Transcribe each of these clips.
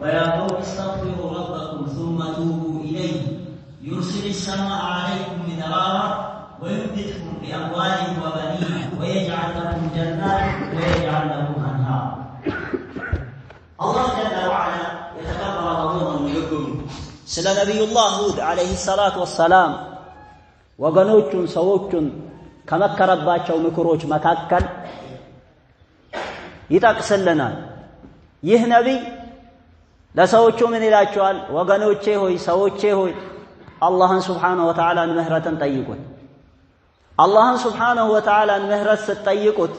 ويا قوم استغفروا ربكم ثم توبوا إليه يرسل السماء عليكم مدرارا ويمددكم بأموال وبنين ويجعل لكم جنات ويجعل لكم أنهار. الله جل وعلا يتكبر غضبا لكم. سلا نبي الله هود عليه الصلاة والسلام وغنوچن سوچن ከመከረባቸው ምክሮች መካከል ይጠቅስልናል። ይህ ነብይ ለሰዎቹ ምን ይላቸዋል? ወገኖቼ ሆይ ሰዎቼ ሆይ አላህን Subhanahu Wa Ta'ala ምህረትን ጠይቁት። አላህን Subhanahu Wa Ta'ala ምህረት ስትጠይቁት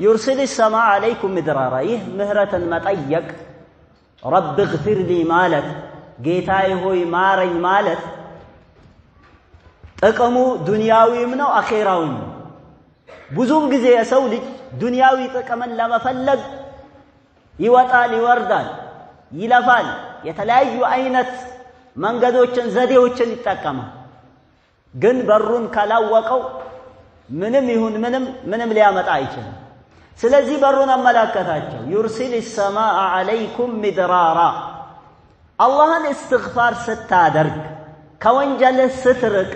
يرسل السماء عليكم مدرارا ይህ ምህረትን መጠየቅ رب اغفر لي ማለት ጌታዬ ሆይ ማረኝ ማለት ጥቅሙ ዱንያዊም ነው አኺራዊም ነው። ብዙም ጊዜ የሰው ልጅ ዱንያዊ ጥቅምን ለመፈለግ ይወጣል ይወርዳል ይለፋል የተለያዩ አይነት መንገዶችን ዘዴዎችን ይጠቀማል። ግን በሩን ካላወቀው ምንም ይሁን ምንም ሊያመጣ አይችልም። ስለዚህ በሩን አመላከታቸው። يرسل السماء عليكم مدرارا አላህን استغفار ስታደርግ ከወንጀል ስትርቅ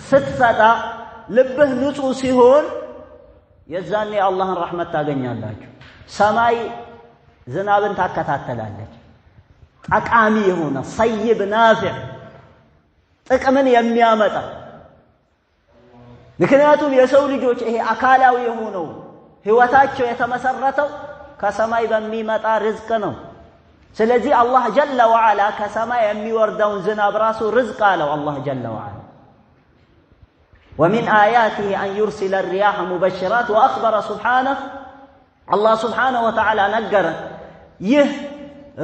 ስትፈታ ልብህ ንጹህ ሲሆን የዛኔ አላህን ረህመት ታገኛላችሁ። ሰማይ ዝናብን ታከታተላለች። ጠቃሚ የሆነ ሰይብ ናፊዕ ጥቅምን የሚያመጣ ምክንያቱም የሰው ልጆች ይሄ አካላዊ የሆነው ህይወታቸው የተመሰረተው ከሰማይ በሚመጣ ርዝቅ ነው። ስለዚህ አላህ ጀለ ወዐላ ከሰማይ የሚወርደውን ዝናብ ራሱ ርዝቅ አለው አላህ ጀለ ወዐላ። ومن آياته أن يرسل الرياح مبشرات وأخبر سبحانه الله سبحانه وتعالى نقر يه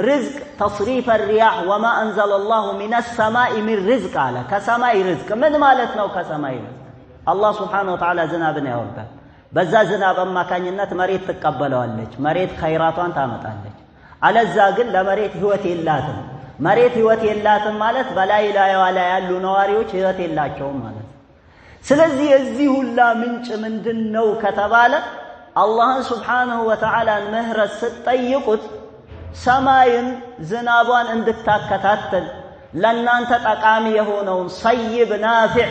رزق تصريف الرياح وما أنزل الله من السماء من رزق على كسماء رزق من مالتنا وكسماء رزق الله سبحانه وتعالى زنابنا يورده بزا زناب أما كان ينات مريت تقبله اللج مريت خيراتوان تامت اللج على الزاقل لمريت هوتي اللاتم مريت هوتي اللاتم مالت بلا إله ولا يالو نواريوش هوتي اللاتشوم مالت ስለዚህ የዚህ ሁላ ምንጭ ምንድነው ከተባለ አላህን Subhanahu Wa Ta'ala ምህረት ስትጠይቁት ሰማይን ዝናቧን እንድታከታተል ለናንተ ጠቃሚ የሆነውን ሰይብ ናፊዕ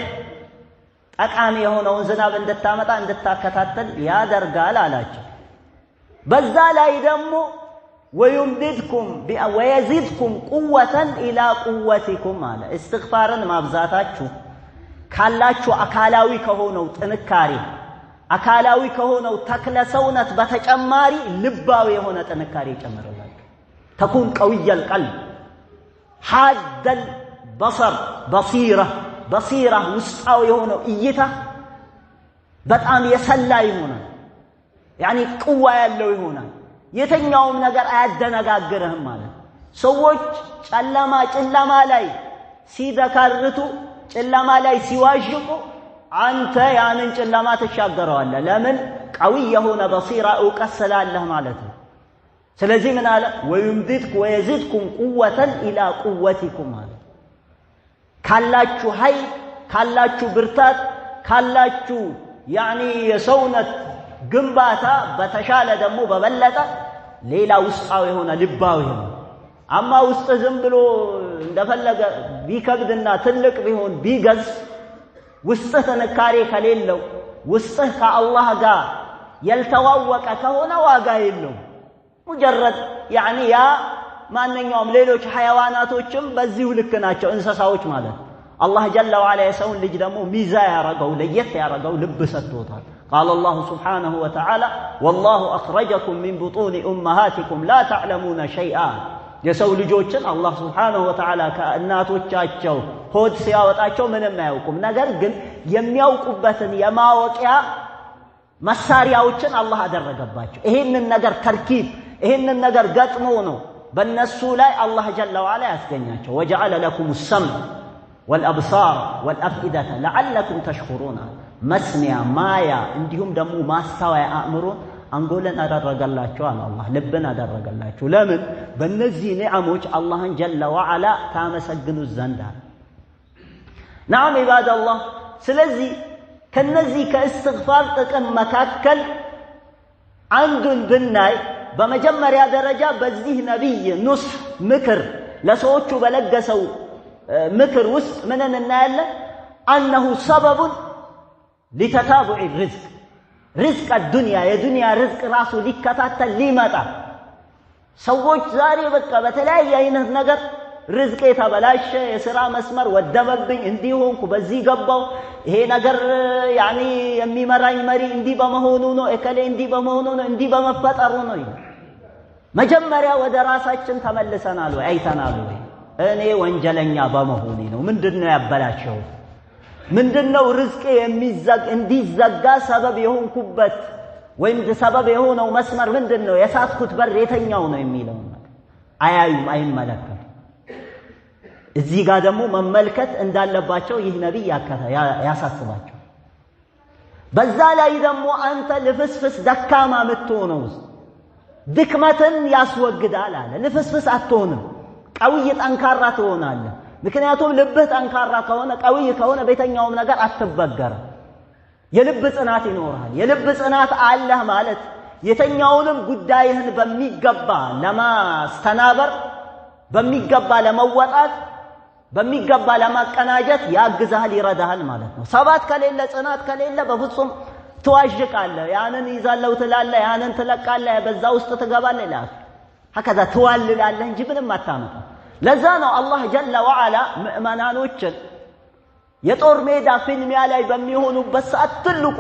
ጠቃሚ የሆነውን ዝናብ እንድታመጣ እንድታከታተል ያደርጋል አላቸው። በዛ ላይ ደግሞ ወይምድድኩም ወየዚድኩም ቁወተን ኢላ ቁወቲኩም አለ። እስትግፋርን ማብዛታችሁ ካላችሁ አካላዊ ከሆነው ጥንካሬ አካላዊ ከሆነው ተክለ ሰውነት በተጨማሪ ልባዊ የሆነ ጥንካሬ ይጨምራላችሁ። ተኩን قوي القلب حاد البصر بصيرة ውስጣዊ የሆነው እይታ በጣም የሰላ ይሆናል። يعني ቁዋ ያለው ይሆናል። የተኛውም ነገር አያደነጋግርህም ማለት። ሰዎች ጨለማ ላይ ሲደካርቱ ጨለማ ላይ ሲዋዥቁ አንተ ያንን ጨለማ ተሻገረዋለህ። ለምን قوي የሆነ በصيرة እውቀት ስላለህ ማለት ነው። ስለዚህ ምን አለ ወይምድድኩ ወየዚድኩም ቁወተን ኢላ ቁወቲኩም ማለት ካላችሁ ኃይል ካላችሁ ብርታት ካላችሁ يعني የሰውነት ግንባታ በተሻለ ደግሞ በበለጠ ሌላ ውስጣዊ የሆነ ልባዊ የሆነ አማ ውስጥ ዝም ብሎ እንደፈለገ ቢከብድና ትልቅ ቢሆን ቢገዝ ውስጥህ ጥንካሬ ከሌለው ውስጥህ ከአላህ ጋር ያልተዋወቀ ከሆነ ዋጋ የለውም። ሙጀረድ يعني ያ ማንኛውም ሌሎች ሐያዋናቶችም በዚሁ ልክ ናቸው እንስሳዎች ማለት አላህ ጀለ ወዐላ የሰውን ልጅ ደግሞ ሚዛ ያረገው ለየት ያረገው ልብ ሰጥቶታል። قال الله سبحانه وتعالى والله أخرجكم من بطون أمهاتكم لا تعلمون شيئا የሰው ልጆችን አላህ Subhanahu Wa Ta'ala ከእናቶቻቸው ሆድ ሲያወጣቸው ምንም አያውቁም። ነገር ግን የሚያውቁበትን የማወቂያ መሳሪያዎችን አላህ አደረገባቸው። ይሄንን ነገር ተርኪብ ይሄንን ነገር ገጥሞ ነው በእነሱ ላይ አላህ ጀለ ወዐላ ያስገኛቸው። وجعل لكم السمع والأبصار والأفئدة لعلكم تشكرون መስሚያ ማያ እንዲሁም ደግሞ ማስተዋያ አእምሮን አንጎለን አደረገላችሁ አላህ ልብን አደረገላችሁ። ለምን በእነዚህ ኒዓሞች አላህን ጀለ ወዐላ ታመሰግኑ ዘንድ نعم عباد الله ስለዚህ ከነዚህ ከእስትግፋር ጥቅም መካከል አንዱን ብናይ በመጀመሪያ ደረጃ በዚህ ነብይ ኑስህ ምክር ለሰዎቹ በለገሰው ምክር ውስጥ ምንን እናያለን? أنه سبب لتتابع الرزق رزق الدنيا የዱንያ ርዝቅ ራሱ ሊከታተል ሊመጣ ሰዎች ዛሬ በቃ በተለያየ አይነት ነገር ርዝቅ የተበላሸ የሥራ መስመር ወደመብኝ እንዲሆንኩ በዚህ ገባው ይሄ ነገር ያኒ የሚመራኝ መሪ እንዲህ በመሆኑ ነው እከሌ እንዲህ በመሆኑ ነው እንዲህ በመፈጠሩ ነው መጀመሪያ ወደ ራሳችን ተመልሰናል ወይ አይተናል ወይ እኔ ወንጀለኛ በመሆኔ ነው ምንድነው ያበላሸው ምንድነው ርዝቄ እንዲዘጋ ሰበብ የሆንኩበት ወይም ሰበብ የሆነው መስመር ምንድነው የሳትኩት በር የተኛው ነው የሚለው አያዩም አይመለከቱ እዚህ ጋር ደግሞ መመልከት እንዳለባቸው ይህ ነብይ ያሳስባቸው በዛ ላይ ደግሞ አንተ ልፍስፍስ ደካማ ምትሆነው ድክመትን ያስወግዳል አለ ልፍስፍስ አትሆንም ቀውይ ጠንካራ ትሆናለህ ምክንያቱም ልብህ ጠንካራ ከሆነ ቀውይ ከሆነ በየትኛውም ነገር አትበገር የልብ ጽናት ይኖራል የልብ ጽናት አለህ ማለት የተኛውንም ጉዳይህን በሚገባ ለማስተናበር በሚገባ ለመወጣት በሚገባ ለማቀናጀት ያግዛል ይረዳሃል ማለት ነው ሰባት ከሌለ ጽናት ከሌለ በፍጹም ትዋዥቃለህ ያንን ይዛለው ትላለህ ያንን ትለቃለህ በዛ ውስጥ ትገባለህ ይላል هكذا ትዋልላለህ እንጂ ምንም አታመጣ ለዛ ነው አላህ ጀለ ወዐላ ሙእሚናኖችን የጦር ሜዳ ፍልሚያ ላይ በሚሆኑበት ሰዓት ትልቁ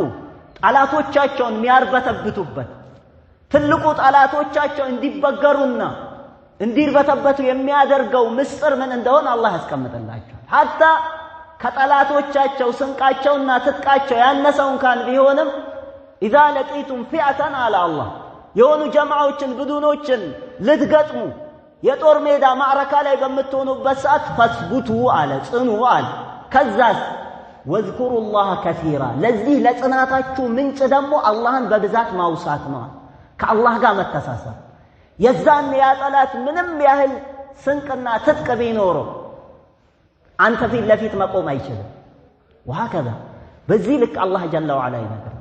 ጣላቶቻቸውን የሚያርበተብቱበት ትልቁ ጣላቶቻቸው እንዲበገሩና እንዲርበተበቱ የሚያደርገው ምስጥር ምን እንደሆነ አላህ ያስቀምጥላቸው hatta ከጣላቶቻቸው ስንቃቸውና ትጥቃቸው ያነሰውን ካን ቢሆንም اذا لقيتم فئه على الله የሆኑ ጀማዓዎችን ቡድኖችን ልትገጥሙ የጦር ሜዳ ማዕረካ ላይ በመተውኑበት ሰዓት ፈስቡቱ አለ ጽኑ አለ ከዛስ ወዝኩሩ الله كثيرا ለዚህ ለጽናታችሁ ምንጭ ደግሞ አላህን በብዛት ማውሳት ነው ከአላህ ጋር መተሳሰብ የዛን ያጠላት ምንም ያህል ስንቅና ትጥቅ ቢኖረው አንተ ፊት ለፊት መቆም አይችልም وهكذا በዚህ ልክ አላህ ጀለ ወዐላ ይነገር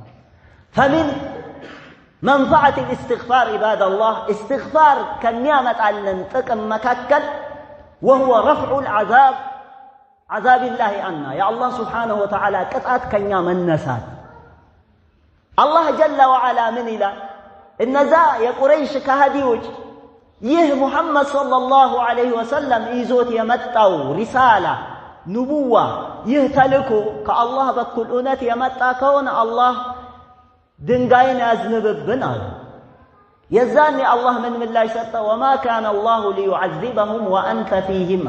فمن منفعه الاستغفار عباد الله استغفار ከሚያመጣልን ጥቅም መካከል وهو رفع العذاب عذاب الله عنا يا الله سبحانه وتعالى ቅጣት ከኛ መነሳት አላህ ጀለ ወዐላ ምን ይላል እነዛ የቁረይሽ ከሃዲዎች ይህ ሙሐመድ ሰለላሁ ዐለይሂ ወሰለም ይዞት የመጣው ሪሳላ ንቡዋ ይህ ተልኮ ከአላህ በኩል እውነት የመጣ ከሆነ አላህ ድንጋይን ያዝንብብን አለ የዛኔ አላህ ምን ምላሽ ሰጠ ወማ ካነ አላሁ ሊዩዐዚበሁም ወአንተ ፊህም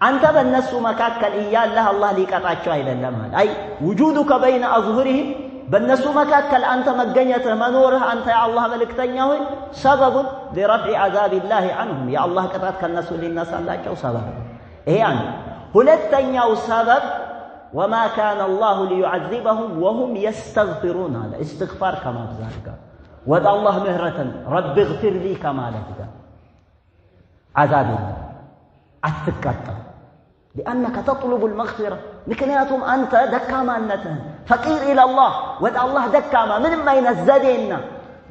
አንተ በእነሱ መካከል እያለህ አላህ ሊቀጣቸው አይደለም አለ አይ ውጁዱከ በይነ አዝሁሪሂም በእነሱ መካከል አንተ መገኘትህ መኖርህ አንተ የአላህ መልእክተኛ ሆይ ሰበቡን لرفع عذاب الله عنهم የአላህ ቅጣት ከነሱ ሊነሳላቸው ሰበብ ይሄ አንዱ ሁለተኛው ሰበብ وما كان الله ليعذبهم وهم يستغفرون على استغفار كما ذلك ወደ አላህ ምህረትን رب اغفر لي كما لك عذاب الله አትቀጣ لأنك تطلب المغفرة ምክንያቱም አንተ ደካማነትህ فقير إلى الله ወደ አላህ ደካማ ምንም አይነት ዘዴና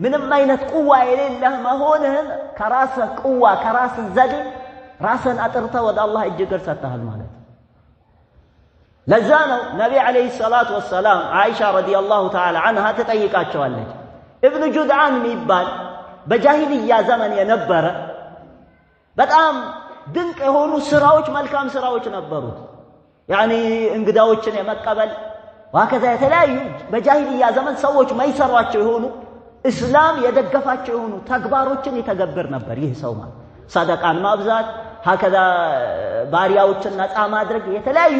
ምንም አይነት ቁዋ የሌለህ መሆንህን ከራስህ ቁዋ ከራስህ ዘዴ ራስን አጥርተህ ወደ አላህ እጅግር ሰጥተሃል ማለት ለዛ ነው ነቢ አለይሂ ሰላቱ ወሰላም አይሻ ረዲየላሁ ተዓላ ዐንሃ ተጠይቃቸዋለች ኢብኑ ጁድዓን የሚባል በጃሂልያ ዘመን የነበረ በጣም ድንቅ የሆኑ ስራዎች መልካም ስራዎች ነበሩት ያኒ እንግዳዎችን የመቀበል ወከዛ የተለያዩ በጃሂልያ ዘመን ሰዎች ማይሰሯቸው የሆኑ እስላም የደገፋቸው የሆኑ ተግባሮችን ይተገብር ነበር ይህ ሰው ማለት ሰደቃን ማብዛት ወከዛ ባሪያዎችን ነፃ ማድረግ የተለያዩ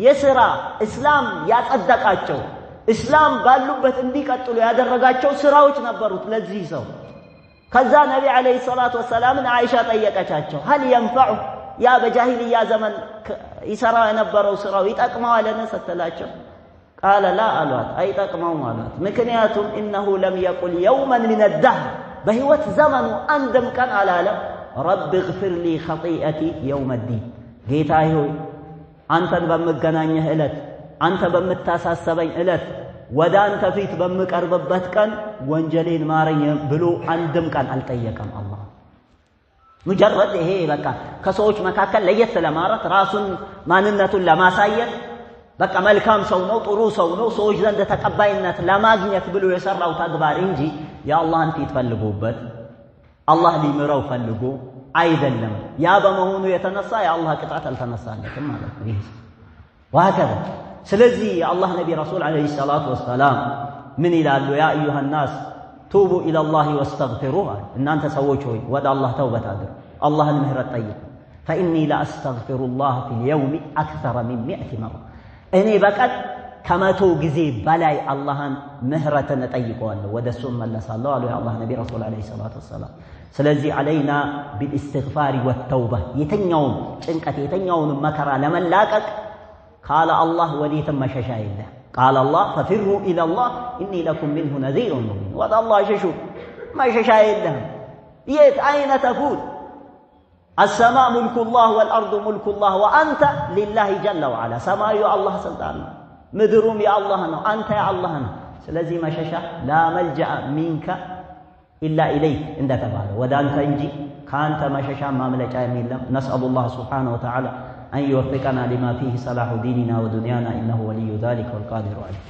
የሥራ እስላም ያጸደቃቸው እስላም ባሉበት እንዲቀጥሉ ያደረጋቸው ስራዎች ነበሩት ለዚህ ሰው ከዛ ነቢ አለይሂ ሰላቱ ወሰላም አይሻ ጠየቀቻቸው هل ينفع ያ በጃሂልያ ዘመን ይሰራ የነበረው ስራው ይጠቅመዋልን ስትላቸው قال لا አሏት አይጠቅመውም አሏት ምክንያቱም انه لم يقل يوما من الدهر በህይወት ዘመኑ አንድም ቀን አላለም رب اغفر لي خطيئتي يوم الدين ጌታዬ ሆይ አንተን በመገናኘህ እለት አንተ በመታሳሰበኝ እለት ወደ አንተ ፊት በምቀርብበት ቀን ወንጀሌን ማረኝ ብሎ አንድም ቀን አልጠየቀም አላህ። ሙጀረድ ይሄ በቃ ከሰዎች መካከል ለየት ለማለት ራሱን ማንነቱን ለማሳየት በቃ መልካም ሰው ነው ጥሩ ሰው ነው ሰዎች ዘንድ ተቀባይነት ለማግኘት ብሎ የሰራው ተግባር እንጂ የአላህን ፊት ፈልጎበት አላህ ሊምረው ፈልጎ አይደለም። ያ በመሆኑ የተነሳ የአላህ ቅጣት አልተነሳለትም ማለት ነው። ይሄ ወሀከዛ ስለዚህ የአላህ ነቢ ረሱል ዓለይሂ ሰላቱ ወሰላም ምን ይላሉ? ያ አዩሃ ናስ ቱቡ ኢለላሂ ወስተግፊሩህ፣ እናንተ ሰዎች ሆይ ወደ አላህ ተውበት አድርጉ፣ አላህን ምህረት ጠይቁ። ፈኢኒ ለአስተግፊሩላህ ፊል የውሚ አክተረ ሚን 100 መራ፣ እኔ በቀን ከመቶ ጊዜ በላይ አላህን ምህረትን እጠይቀዋለሁ፣ ወደ እሱ እመለሳለሁ አሉ የአላህ ነቢ ረሱል ዓለይሂ ሰላቱ ወሰላም። ስለዚህ ዓለይና ቢልእስትግፋሪ ወተውባ፣ የተኛውን ጭንቀት የተኛውን መከራ ለመላቀቅ ካለ አላህ ወዴትም መሸሻ የለ። ቃለ አላህ ፈፊሩ ኢለላህ ኢኒ ለኩም ሚንሁ ነዚሩን ሙቢን፣ ወደ አላህ ሽሹ መሸሻ የለህም። የት አይነ ተኩን አሰማእ ሙልኩላህ ወልአርዱ ሙልኩላህ ወአንተ ሊላሂ ጀለ ወዐላ፣ ሰማዩ የአላህ ስልጣን ነው፣ ምድሩም የአላህ ነው፣ አንተ የአላህ ነው። ስለዚህ መሸሻ ላ መልጀአ ሚንከ ኢላ ኢለይክ እንደተባለ ወደ አንተ እንጂ ከአንተ መሸሻ ማምለጫ የለም። ነስአሉላህ ሱብሓነሁ ወተዓላ أن يوفقنا لما فيه صلاح ديننا ودنيانا إنه ولي ذلك والقادر عليه.